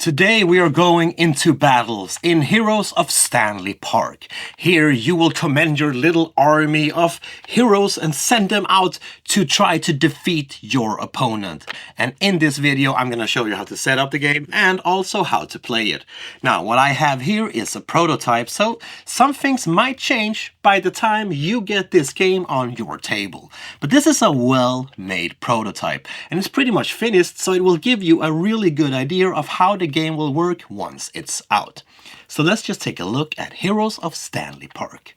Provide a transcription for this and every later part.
Today we are going into battles in Heroes of Stanley Park. Here you will command your little army of heroes and send them out to try to defeat your opponent. And in this video I'm going to show you how to set up the game and also how to play it. Now what I have here is a prototype, so some things might change by the time you get this game on your table. But this is a well-made prototype and it's pretty much finished, so it will give you a really good idea of how the game will work once it's out. So let's just take a look at Heroes of Stanley Park.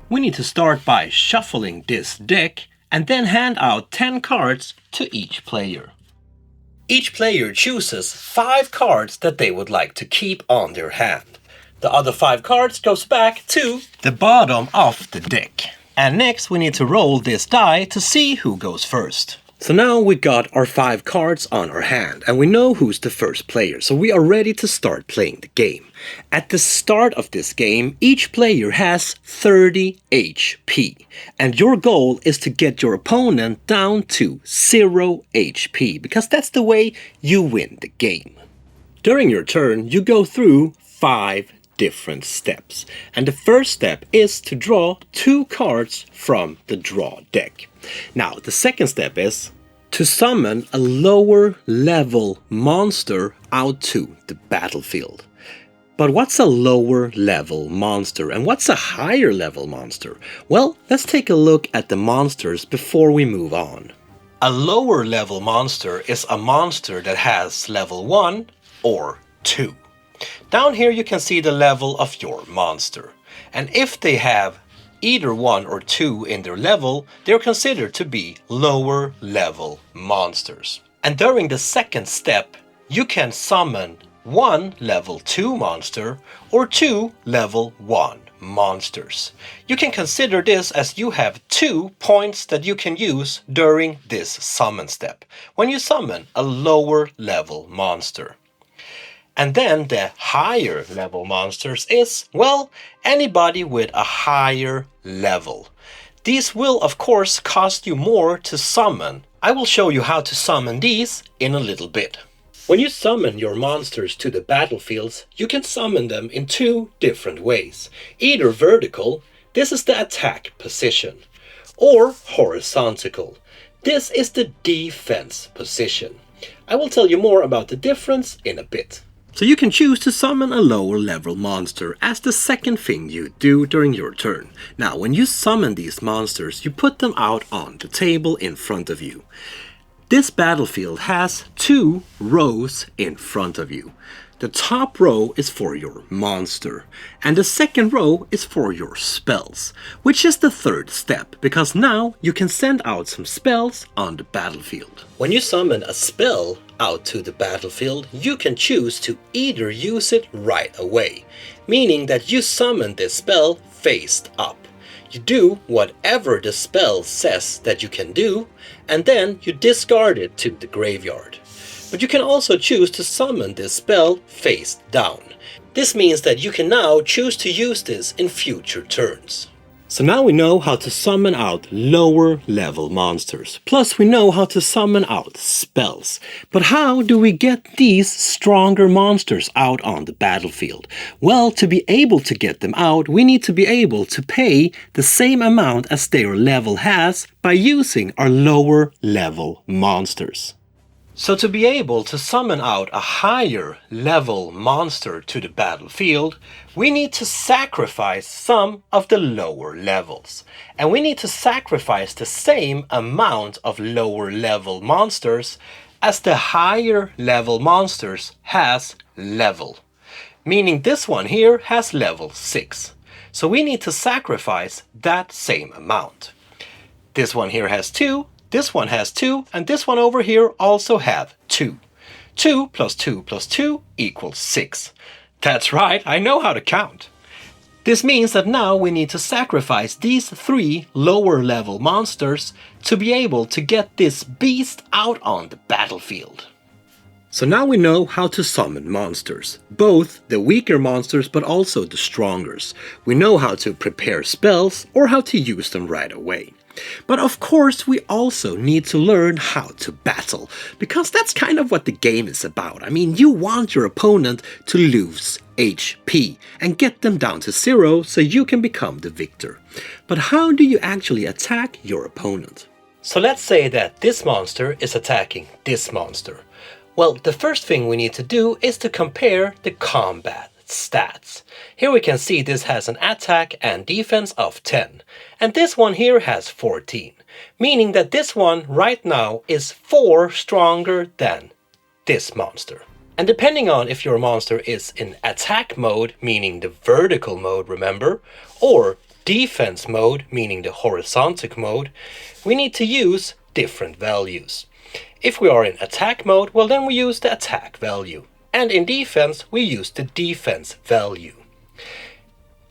We need to start by shuffling this deck and then hand out 10 cards to each player. Each player chooses 5 cards that they would like to keep on their hand. The other 5 cards goes back to the bottom of the deck. And next we need to roll this die to see who goes first. So now we got our 5 cards on our hand and we know who's the first player, so we are ready to start playing the game. At the start of this game, each player has 30 HP and your goal is to get your opponent down to 0 HP because that's the way you win the game. During your turn, you go through 5 different steps, and the first step is to draw 2 cards from the draw deck. Now the second step is to summon a lower level monster out to the battlefield. But what's a lower level monster and what's a higher level monster? Well, let's take a look at the monsters before we move on. A lower level monster is a monster that has level 1 or 2. Down here you can see the level of your monster, and if they have either 1 or 2 in their level, they're considered to be lower level monsters. And during the second step, you can summon 1 level 2 monster or 2 level 1 monsters. You can consider this as you have 2 points that you can use during this summon step, when you summon a lower level monster. And then the higher level monsters is, well, anybody with a higher level. These will of course cost you more to summon. I will show you how to summon these in a little bit. When you summon your monsters to the battlefields, you can summon them in 2 different ways. Either vertical, this is the attack position, or horizontal. This is the defense position. I will tell you more about the difference in a bit. So you can choose to summon a lower level monster as the second thing you do during your turn. Now when you summon these monsters, you put them out on the table in front of you. This battlefield has 2 rows in front of you. The top row is for your monster, and the second row is for your spells, which is the third step, because now you can send out some spells on the battlefield. When you summon a spell out to the battlefield, you can choose to either use it right away, meaning that you summon this spell faced up. You do whatever the spell says that you can do, and then you discard it to the graveyard. But you can also choose to summon this spell face down. This means that you can now choose to use this in future turns. So now we know how to summon out lower level monsters. Plus we know how to summon out spells. But how do we get these stronger monsters out on the battlefield? Well, to be able to get them out, we need to be able to pay the same amount as their level has by using our lower level monsters. So to be able to summon out a higher level monster to the battlefield, we need to sacrifice some of the lower levels. And we need to sacrifice the same amount of lower level monsters as the higher level monsters has level. Meaning this one here has level 6. So we need to sacrifice that same amount. This one here has 2. This one has 2, and this one over here also have 2. 2 plus 2 plus 2 equals 6. That's right, I know how to count. This means that now we need to sacrifice these 3 lower level monsters to be able to get this beast out on the battlefield. So now we know how to summon monsters, both the weaker monsters but also the strongers. We know how to prepare spells or how to use them right away. But of course we also need to learn how to battle, because that's kind of what the game is about. I mean, you want your opponent to lose HP and get them down to 0 so you can become the victor. But how do you actually attack your opponent? So let's say that this monster is attacking this monster. Well, the first thing we need to do is to compare the combat stats. Here we can see this has an attack and defense of 10, and this one here has 14, meaning that this one right now is 4 stronger than this monster. And depending on if your monster is in attack mode, meaning the vertical mode, remember, or defense mode, meaning the horizontal mode, we need to use different values. If we are in attack mode, well then we use the attack value. And in defense, we use the defense value.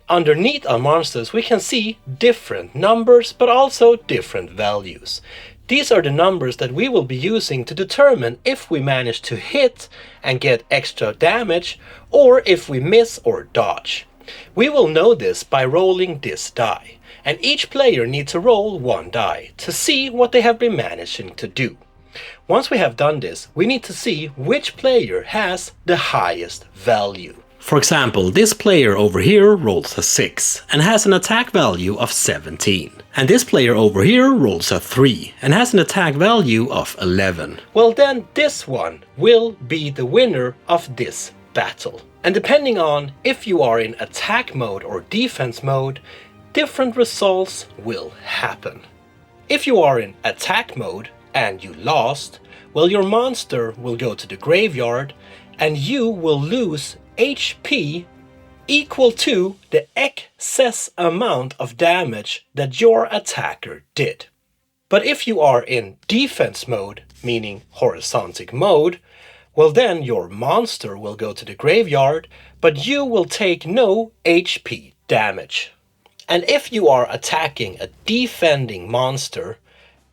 Underneath our monsters, we can see different numbers, but also different values. These are the numbers that we will be using to determine if we manage to hit and get extra damage, or if we miss or dodge. We will know this by rolling this die, and each player needs to roll 1 die to see what they have been managing to do. Once we have done this, we need to see which player has the highest value. For example, this player over here rolls a 6 and has an attack value of 17. And this player over here rolls a 3 and has an attack value of 11. Well then, this one will be the winner of this battle. And depending on if you are in attack mode or defense mode, different results will happen. If you are in attack mode and you lost, well, your monster will go to the graveyard and you will lose HP equal to the excess amount of damage that your attacker did. But if you are in defense mode, meaning horizontal mode, well then your monster will go to the graveyard, but you will take no HP damage. And if you are attacking a defending monster,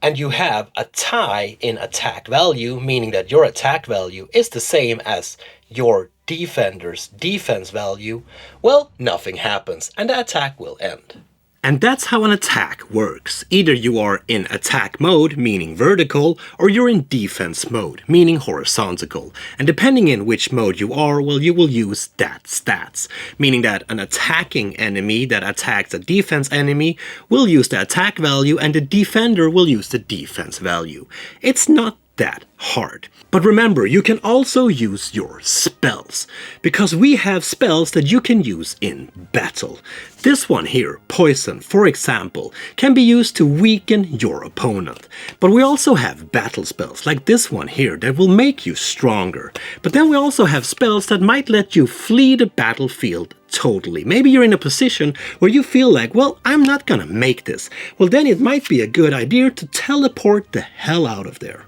and you have a tie in attack value, meaning that your attack value is the same as your defender's defense value, well, nothing happens and the attack will end. And that's how an attack works. Either you are in attack mode, meaning vertical, or you're in defense mode, meaning horizontal. And depending on which mode you are, well, you will use that stats. Meaning that an attacking enemy that attacks a defense enemy will use the attack value and the defender will use the defense value. It's not that hard. But remember, you can also use your spells, because we have spells that you can use in battle. This one here, Poison, for example, can be used to weaken your opponent. But we also have battle spells, like this one here, that will make you stronger. But then we also have spells that might let you flee the battlefield totally. Maybe you're in a position where you feel like, well, I'm not gonna make this. Well, then it might be a good idea to teleport the hell out of there.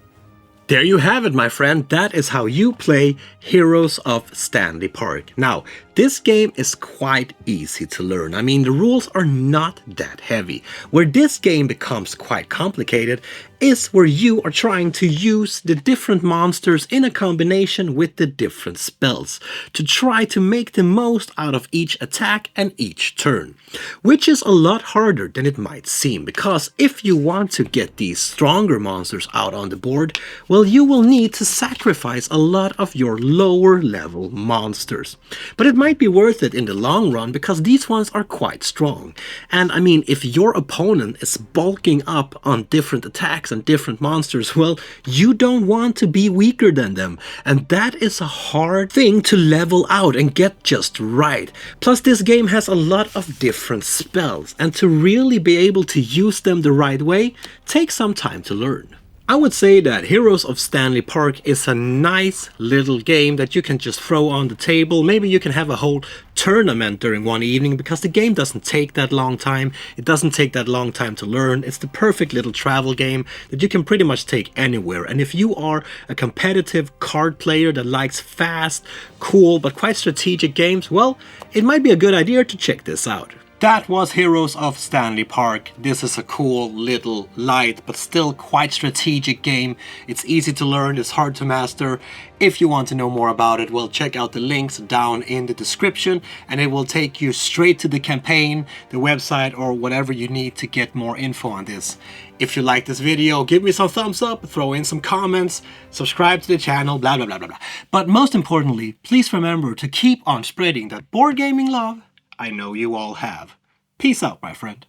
There you have it, my friend. That is how you play Heroes of Stanley Park. Now, this game is quite easy to learn. I mean, the rules are not that heavy. Where this game becomes quite complicated is where you are trying to use the different monsters in a combination with the different spells to try to make the most out of each attack and each turn, which is a lot harder than it might seem, because if you want to get these stronger monsters out on the board, well, you will need to sacrifice a lot of your lower level monsters. But it might be worth it in the long run, because these ones are quite strong. And I mean, if your opponent is bulking up on different attacks and different monsters, well, you don't want to be weaker than them. And that is a hard thing to level out and get just right. Plus, this game has a lot of different spells, and to really be able to use them the right way takes some time to learn. I would say that Heroes of Stanley Park is a nice little game that you can just throw on the table. Maybe you can have a whole tournament during one evening, because the game doesn't take that long time. It doesn't take that long time to learn. It's the perfect little travel game that you can pretty much take anywhere. And if you are a competitive card player that likes fast, cool, but quite strategic games, well, it might be a good idea to check this out. That was Heroes of Stanley Park. This is a cool, little, light, but still quite strategic game. It's easy to learn, it's hard to master. If you want to know more about it, well, check out the links down in the description, and it will take you straight to the campaign, the website, or whatever you need to get more info on this. If you like this video, give me some thumbs up, throw in some comments, subscribe to the channel, blah, blah, blah, blah, blah. But most importantly, please remember to keep on spreading that board gaming love I know you all have. Peace out, my friend.